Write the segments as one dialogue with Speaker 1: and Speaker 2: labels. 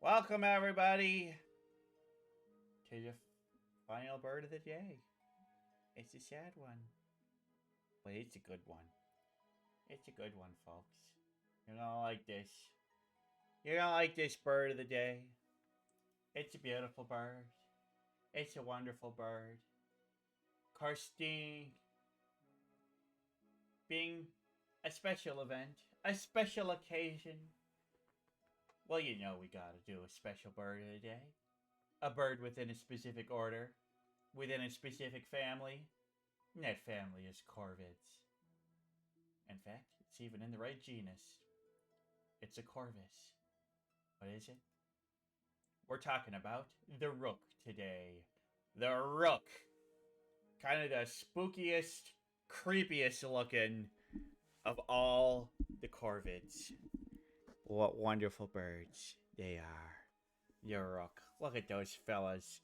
Speaker 1: Welcome, everybody, to the final bird of the day. It's a sad one, but it's a good one. It's a good one, folks. You're gonna like this. You're gonna like this bird of the day. It's a beautiful bird. It's a wonderful bird. Karstine being a special event, a special occasion. Well, you know we gotta do a special bird of the day. A bird within a specific order, within a specific family. And that family is corvids. In fact, it's even in the right genus. It's a corvus. What is it? We're talking about the rook today. The rook. Kind of the spookiest, creepiest looking of all the corvids. What wonderful birds they are. The rook. Look at those fellas.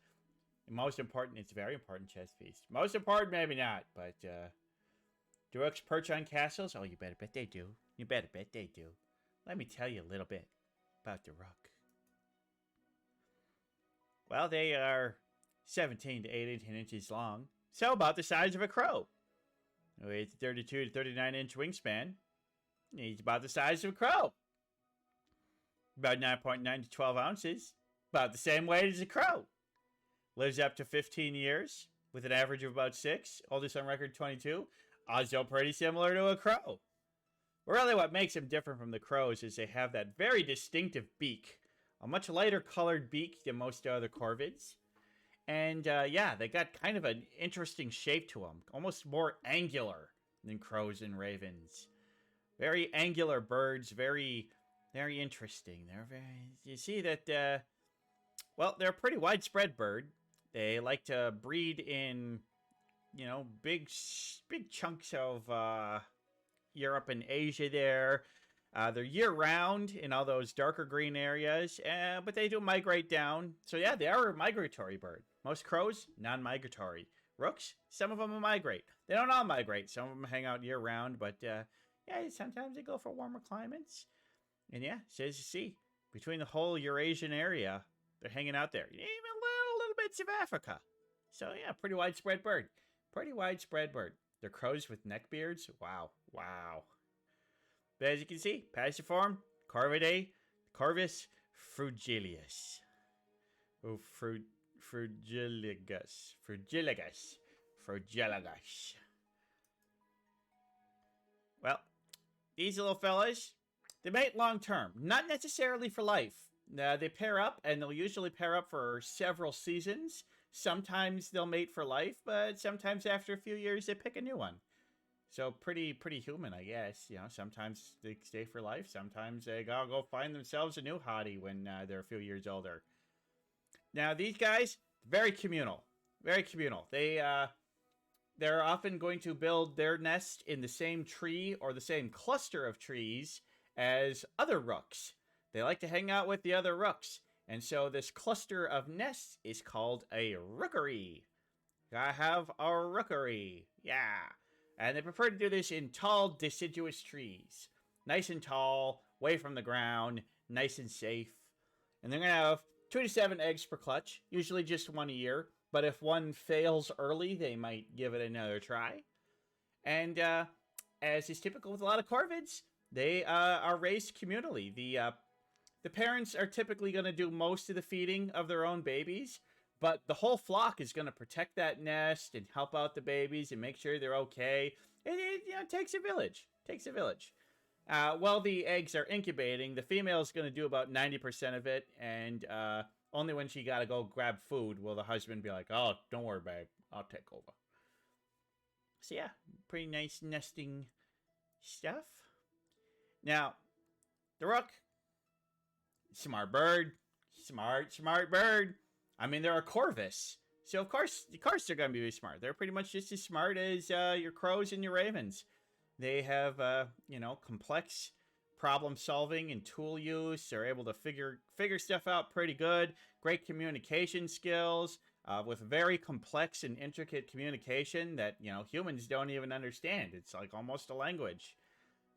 Speaker 1: Most important, it's a very important chess piece. Most important, maybe not, but do rooks perch on castles? Oh, you better bet they do. You better bet they do. Let me tell you a little bit about the rook. Well, they are 17 to 18 inches long, so about the size of a crow. With a 32 to 39 inch wingspan, he's about the size of a crow. About 9.9 to 12 ounces, about the same weight as a crow. Lives up to 15 years, with an average of about 6. Oldest on record, 22. Also pretty similar to a crow. Really what makes them different from the crows is they have that very distinctive beak. A much lighter colored beak than most other corvids. And yeah, they got kind of an interesting shape to them. Almost more angular than crows and ravens. Very angular birds, very interesting. You see that, well, they're a pretty widespread bird. They like to breed in, big chunks of Europe and Asia there. They're year-round in all those darker green areas, but they do migrate down. So yeah, they are a migratory bird. Most crows, non-migratory. Rooks, some of them migrate. They don't all migrate. Some of them hang out year-round, but yeah, sometimes they go for warmer climates. And yeah, so as you see, between the whole Eurasian area, they're hanging out there. Even little bits of Africa. So yeah, pretty widespread bird. Pretty widespread bird. They're crows with neck beards. Wow. But as you can see, passive form, Corvidae, Corvus frugilius. Oh, frugiligus. Well, these little fellas, they mate long term. Not necessarily for life. They pair up, and they'll usually pair up for several seasons. Sometimes they'll mate for life, but sometimes after a few years, they pick a new one. So pretty human, I guess. Sometimes they stay for life. Sometimes they gotta go find themselves a new hottie when they're a few years older. Now, these guys, very communal. Very communal. They're often going to build their nest in the same tree or the same cluster of trees as other rooks. They like to hang out with the other rooks. And so this cluster of nests is called a rookery. I have a rookery. Yeah. And they prefer to do this in tall, deciduous trees. Nice and tall, away from the ground, nice and safe. And they're going to have 2 to 7 eggs per clutch, usually just one a year. But if one fails early, they might give it another try. And as is typical with a lot of corvids, they are raised communally. The parents are typically going to do most of the feeding of their own babies, but the whole flock is going to protect that nest and help out the babies and make sure they're okay. It takes a village. While the eggs are incubating, the female is going to do about 90% of it, and only when she got to go grab food will the husband be like, "Oh, don't worry, babe. I'll take over." So yeah, pretty nice nesting stuff. Now, the rook, smart bird. Smart bird. I mean, they're a corvus. So, of course they're going to be really smart. They're pretty much just as smart as your crows and your ravens. They have, complex problem solving and tool use. They're able to figure stuff out pretty good. Great communication skills with very complex and intricate communication that, humans don't even understand. It's like almost a language.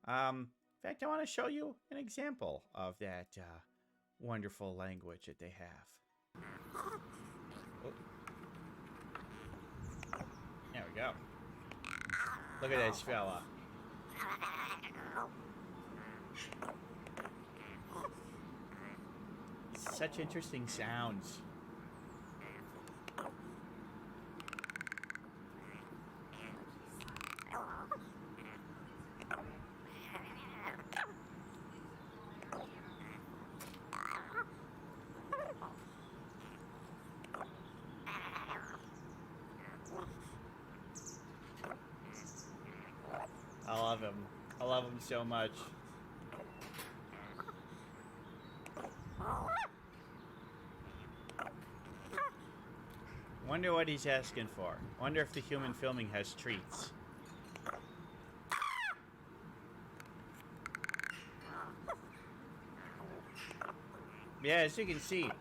Speaker 1: In fact, I want to show you an example of that wonderful language that they have. Oh. There we go. Look at this fella. Such interesting sounds. I love him. I love him so much. Wonder what he's asking for. Wonder if the human filming has treats. Yeah, as you can see,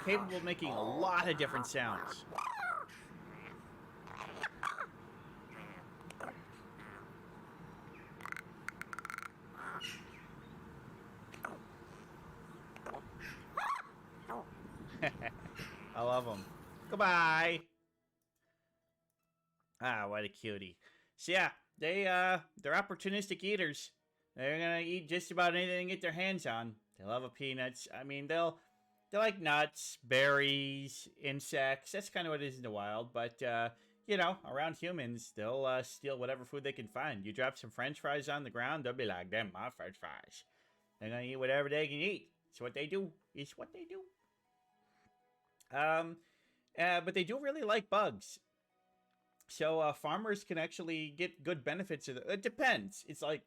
Speaker 1: capable of making a lot of different sounds. I love them. Goodbye. Ah, what a cutie. So yeah, they're opportunistic eaters. They're gonna eat just about anything they can get their hands on. They love peanuts. I mean, they like nuts, berries, insects. That's kind of what it is in the wild. But you know, around humans, they'll steal whatever food they can find. You drop some French fries on the ground, they'll be like, "Them my French fries." They're gonna eat whatever they can eat. It's what they do. It's what they do. But they do really like bugs. So farmers can actually get good benefits of it. It depends. It's like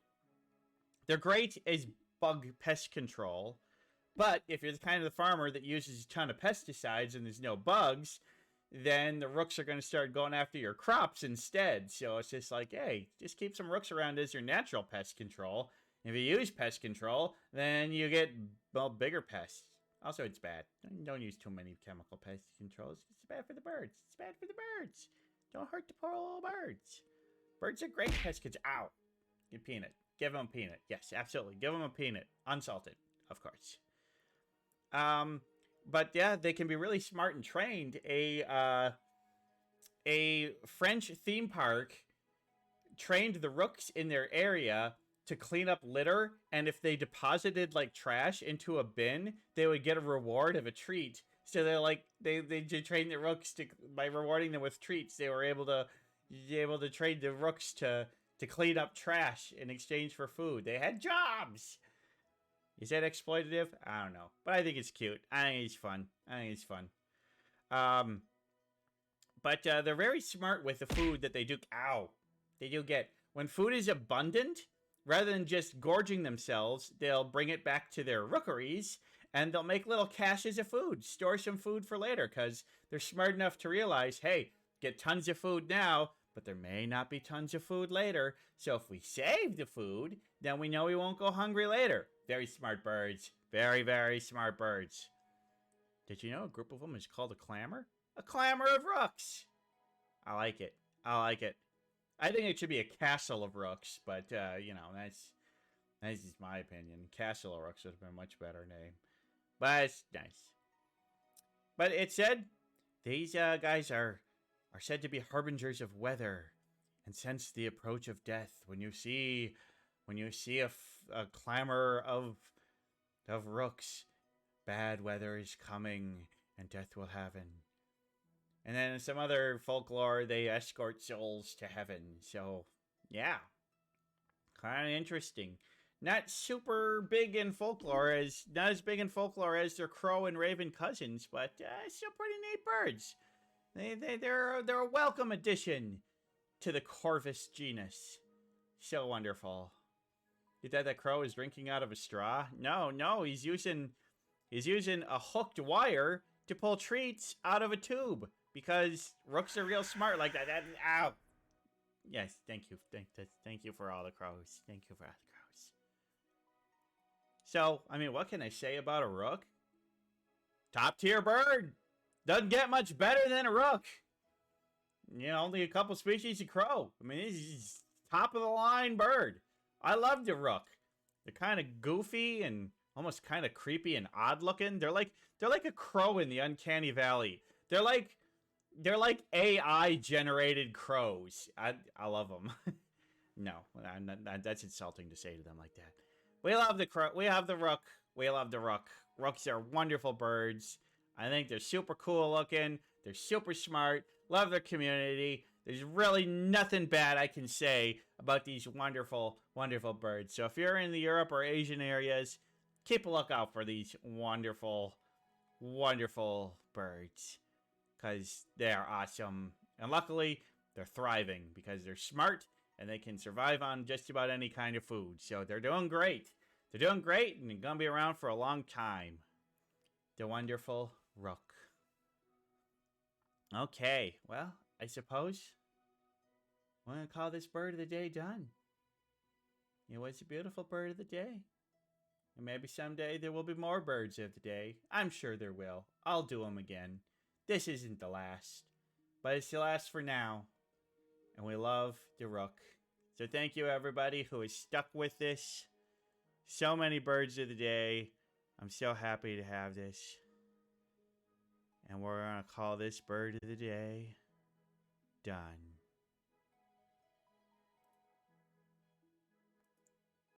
Speaker 1: they're great as bug pest control, but if you're the kind of the farmer that uses a ton of pesticides and there's no bugs, then the rooks are going to start going after your crops instead. So it's just like, hey, just keep some rooks around as your natural pest control. If you use pest control, then you get, well, bigger pests. Also, it's bad. Don't use too many chemical pest controls. It's bad for the birds. It's bad for the birds. Don't hurt the poor little birds. Birds are great pest control. Ow. Get peanut. Give them a peanut. Yes, absolutely. Give them a peanut. Unsalted, of course. But yeah, they can be really smart and trained. A French theme park trained the rooks in their area to clean up litter, and if they deposited like trash into a bin, they would get a reward of a treat. So they're like they trained the rooks to, by rewarding them with treats, they were able to train the rooks to clean up trash in exchange for food. They had jobs. Is that exploitative? I don't know, but I think it's cute. I think it's fun. But they're very smart with the food that they do. Ow, they do get. When food is abundant, rather than just gorging themselves, they'll bring it back to their rookeries, and they'll make little caches of food, store some food for later, because they're smart enough to realize, hey, get tons of food now, but there may not be tons of food later. So if we save the food, then we know we won't go hungry later. Very smart birds. Very, very smart birds. Did you know a group of them is called a clamor? A clamor of rooks. I like it. I think it should be a castle of rooks, but, you know, that's just my opinion. Castle of rooks would have been a much better name. But it's nice. But it said, these guys are said to be harbingers of weather and sense the approach of death. When you see a clamor of rooks, bad weather is coming and death will happen. And then in some other folklore, they escort souls to heaven. So, yeah. Kind of interesting. Not super big in folklore, not as big in folklore as their crow and raven cousins, but still pretty neat birds. They're a welcome addition to the Corvus genus. So wonderful. You thought that crow is drinking out of a straw? No, he's using a hooked wire to pull treats out of a tube. Because rooks are real smart like that. Ow. Yes, thank you. Thank you for all the crows. Thank you for all the crows. So, I mean, what can I say about a rook? Top tier bird. Doesn't get much better than a rook. You know, only a couple species of crow. I mean, this is top of the line bird. I love the rook. They're kind of goofy and almost kind of creepy and odd looking. They're like a crow in the uncanny valley. They're like AI generated crows. I love them. No, that's insulting to say to them like that. We love the crow. We have the rook. We love the rook. Rooks are wonderful birds. I think they're super cool looking. They're super smart. Love their community. There's really nothing bad I can say about these wonderful, wonderful birds. So if you're in the Europe or Asian areas, keep a lookout for these wonderful, wonderful birds. Because they are awesome. And luckily, they're thriving because they're smart and they can survive on just about any kind of food. So they're doing great. They're doing great and they're going to be around for a long time. The wonderful rook. Okay, well, I suppose we're going to call this bird of the day done. It was a beautiful bird of the day. And maybe someday there will be more birds of the day. I'm sure there will. I'll do them again. This isn't the last. But it's the last for now. And we love the rook. So thank you everybody who has stuck with this. So many birds of the day. I'm so happy to have this. And we're going to call this bird of the day done.